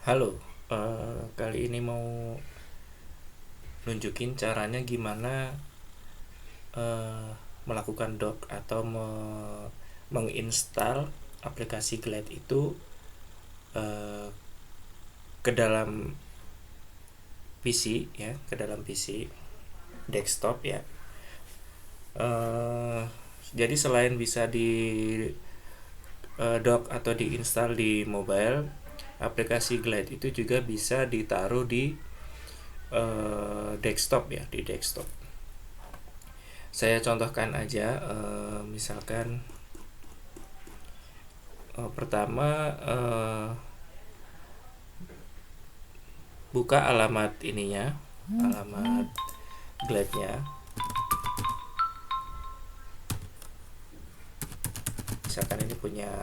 Halo, kali ini mau nunjukin caranya gimana eh, melakukan dock atau menginstal aplikasi Glide itu eh, ke dalam PC ya, ke dalam PC desktop ya. Eh, jadi selain bisa di dock atau diinstal di mobile, aplikasi Glide itu juga bisa ditaruh di desktop ya, di desktop. Saya contohkan aja, misalkan pertama buka alamat ininya, alamat Glide-nya. Misalkan ini punya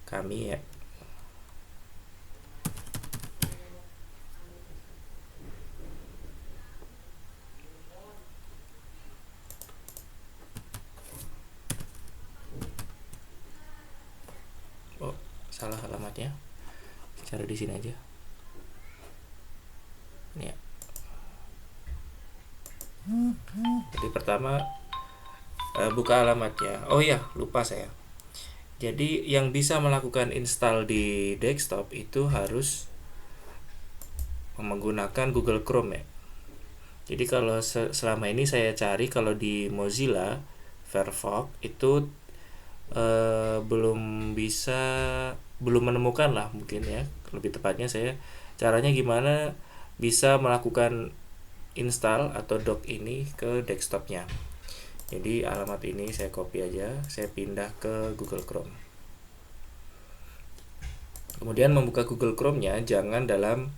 kami ya. Oh, salah alamatnya. Cari di sini aja. Ini ya. Jadi pertama buka alamatnya. Oh iya, lupa saya. Jadi yang bisa melakukan install di desktop itu harus menggunakan Google Chrome ya. Jadi kalau selama ini saya cari kalau di Mozilla Firefox itu belum menemukan lah mungkin ya, lebih tepatnya saya caranya gimana bisa melakukan install atau dock ini ke desktopnya. Jadi alamat ini saya copy aja, saya pindah ke Google Chrome. Kemudian membuka Google Chrome-nya jangan dalam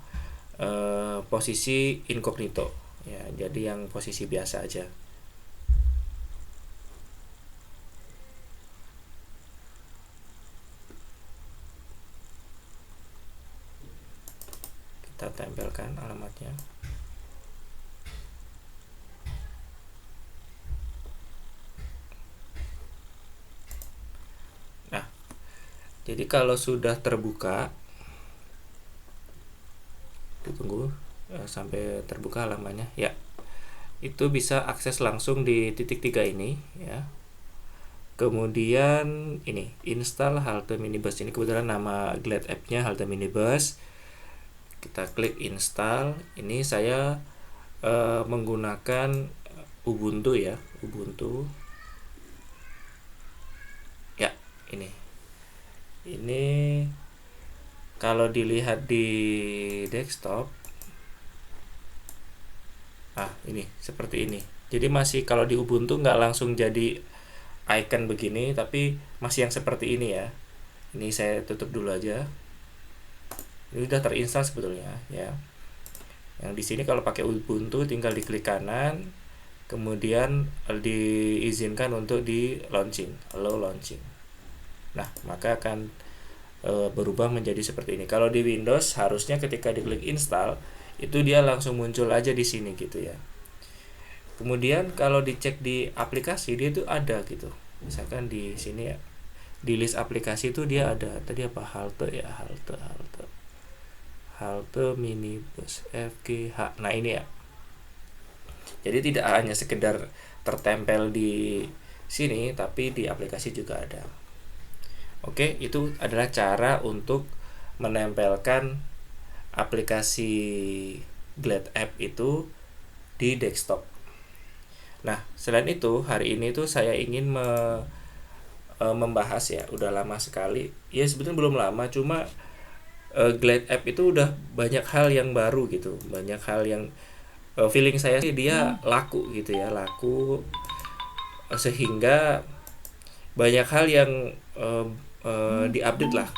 posisi incognito ya, jadi yang posisi biasa aja. Kita tempelkan alamatnya. Nah, jadi kalau sudah terbuka, ditunggu sampai terbuka halamannya ya. Itu bisa akses langsung di titik 3 ini ya. Kemudian ini install Halte Minibus, ini kebetulan nama Glide app-nya Halte Minibus. Kita klik install. Ini saya menggunakan Ubuntu ya, Ubuntu ya. Ini kalau dilihat di desktop, ini seperti ini. Jadi masih kalau di Ubuntu nggak langsung jadi icon begini, tapi masih yang seperti ini ya. Ini saya tutup dulu aja. Ini udah terinstall sebetulnya ya. Yang di sini kalau pakai Ubuntu tinggal diklik kanan, kemudian diizinkan untuk di launching, allow launching. Nah, maka akan berubah menjadi seperti ini. Kalau di Windows harusnya ketika diklik install itu dia langsung muncul aja di sini gitu ya. Kemudian kalau dicek di aplikasi dia itu ada gitu. Misalkan di sini ya, di list aplikasi itu dia ada. Tadi apa? Halte ya, Halte Minibus FGH. Nah, ini ya. Jadi tidak hanya sekedar tertempel di sini tapi di aplikasi juga ada. Oke, itu adalah cara untuk menempelkan aplikasi Glide app itu di desktop. Nah, selain itu hari ini tuh saya ingin membahas ya, udah lama sekali. Ya sebetulnya belum lama, cuma Glide app itu udah banyak hal yang baru gitu, banyak hal yang feeling saya sih dia laku gitu ya, laku sehingga banyak hal yang diupdate lah,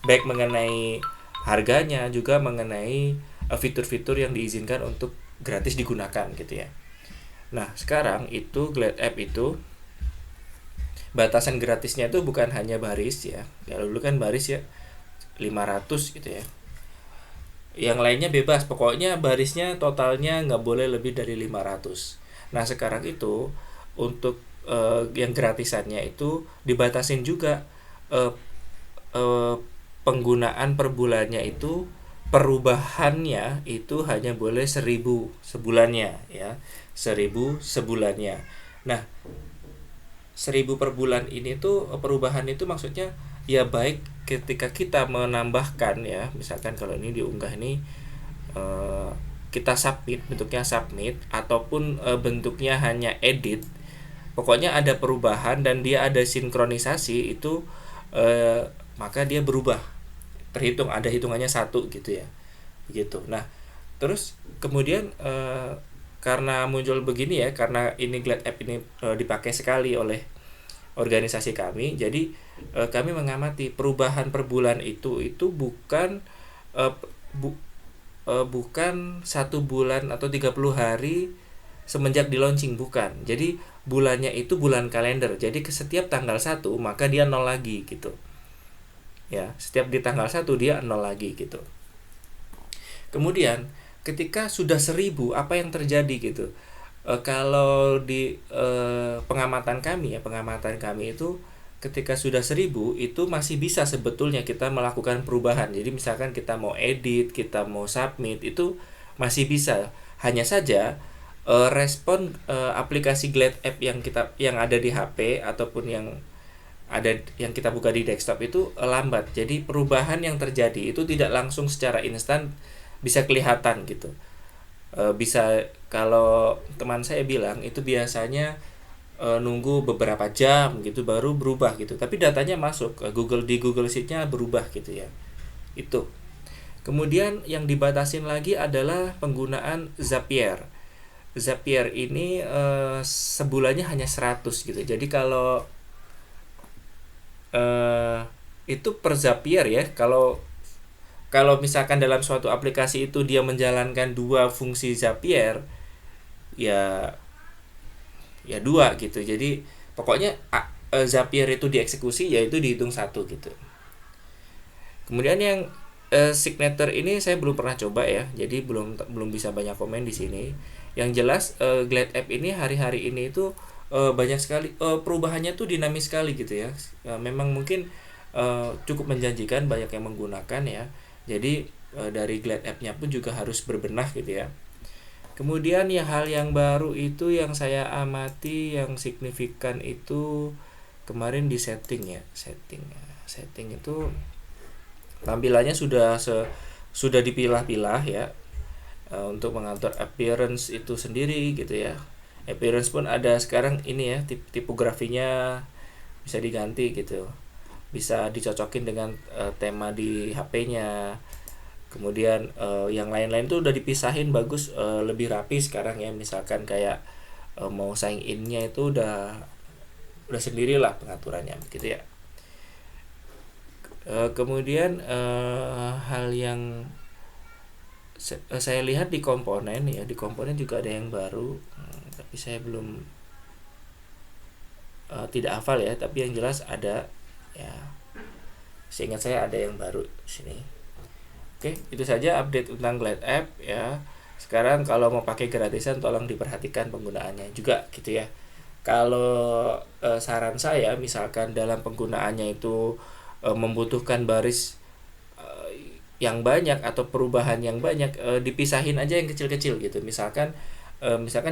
baik mengenai harganya juga mengenai fitur-fitur yang diizinkan untuk gratis digunakan gitu ya. Nah, sekarang itu Glide app itu batasan gratisnya itu bukan hanya baris ya. Kalau dulu kan baris ya 500 gitu ya. Yang lainnya bebas, pokoknya barisnya totalnya nggak boleh lebih dari 500. Nah, sekarang itu untuk yang gratisannya itu dibatasin juga, eh, eh, penggunaan per bulannya itu, perubahannya itu hanya boleh 1.000 sebulannya ya, 1.000 sebulannya. Nah, 1.000 per bulan ini tuh perubahan itu maksudnya ya baik ketika kita menambahkan ya, misalkan kalau ini diunggah ini eh, kita submit, bentuknya submit ataupun bentuknya hanya edit, pokoknya ada perubahan dan dia ada sinkronisasi itu, maka dia berubah, terhitung ada hitungannya satu gitu ya, begitu. Nah, terus kemudian karena muncul begini ya, karena ini Glad App ini dipakai sekali oleh organisasi kami, jadi kami mengamati perubahan per bulan itu bukan eh, bu, bukan 1 bulan atau 30 hari semenjak di launching, bukan. Jadi bulannya itu bulan kalender. Jadi ke setiap tanggal 1 maka dia nol lagi gitu. Ya, setiap di tanggal 1 dia nol lagi gitu. Kemudian ketika sudah 1.000 apa yang terjadi gitu? Kalau di pengamatan kami itu ketika sudah 1.000 itu masih bisa sebetulnya kita melakukan perubahan. Jadi misalkan kita mau edit, kita mau submit itu masih bisa. Hanya saja respon aplikasi Glad App yang ada di HP ataupun yang kita buka di desktop itu lambat. Jadi perubahan yang terjadi itu tidak langsung secara instan bisa kelihatan gitu. Bisa, kalau teman saya bilang itu biasanya nunggu beberapa jam gitu baru berubah gitu. Tapi datanya masuk di Google Sheet-nya berubah gitu ya. Itu. Kemudian yang dibatasin lagi adalah penggunaan Zapier. Zapier ini sebulannya hanya 100 gitu. Jadi kalau itu per Zapier ya. Kalau misalkan dalam suatu aplikasi itu dia menjalankan 2 fungsi Zapier, ya dua gitu. Jadi pokoknya Zapier itu dieksekusi yaitu dihitung 1 gitu. Kemudian yang signature ini saya belum pernah coba ya, jadi belum bisa banyak komen di sini. Yang jelas Glad App ini hari-hari ini itu banyak sekali perubahannya tuh dinamis sekali gitu ya. Memang mungkin cukup menjanjikan, banyak yang menggunakan ya. Jadi dari Glad App-nya pun juga harus berbenah gitu ya. Kemudian ya hal yang baru itu yang saya amati yang signifikan itu kemarin di setting ya. Setting itu tampilannya sudah dipilah-pilah ya, untuk mengatur appearance itu sendiri gitu ya. Appearance pun ada sekarang ini ya, tipografinya bisa diganti gitu, bisa dicocokin dengan tema di HP-nya. Kemudian yang lain-lain tuh udah dipisahin bagus, lebih rapi sekarang ya. Misalkan kayak mau sign in-nya itu udah sendirilah pengaturannya gitu ya. Kemudian hal yang saya lihat di komponen ya, di komponen juga ada yang baru, tapi saya belum tidak hafal ya, tapi yang jelas ada ya, seingat saya ada yang baru di sini. Oke, itu saja update tentang Glad App ya. Sekarang kalau mau pakai gratisan tolong diperhatikan penggunaannya juga gitu ya. Kalau saran saya misalkan dalam penggunaannya itu membutuhkan baris yang banyak atau perubahan yang banyak, dipisahin aja yang kecil-kecil gitu. Misalkan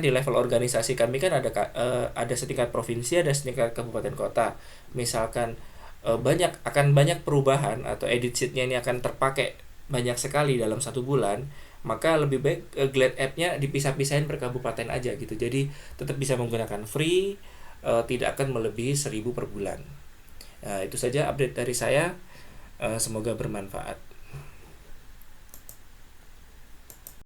di level organisasi kami kan ada setingkat provinsi, ada setingkat kabupaten kota. Misalkan akan banyak perubahan atau edit sheet-nya ini akan terpakai banyak sekali dalam 1 bulan, maka lebih baik Glad App-nya dipisah-pisahin per kabupaten aja gitu. Jadi tetap bisa menggunakan free, tidak akan melebihi 1.000 per bulan. Nah, itu saja update dari saya. Semoga bermanfaat.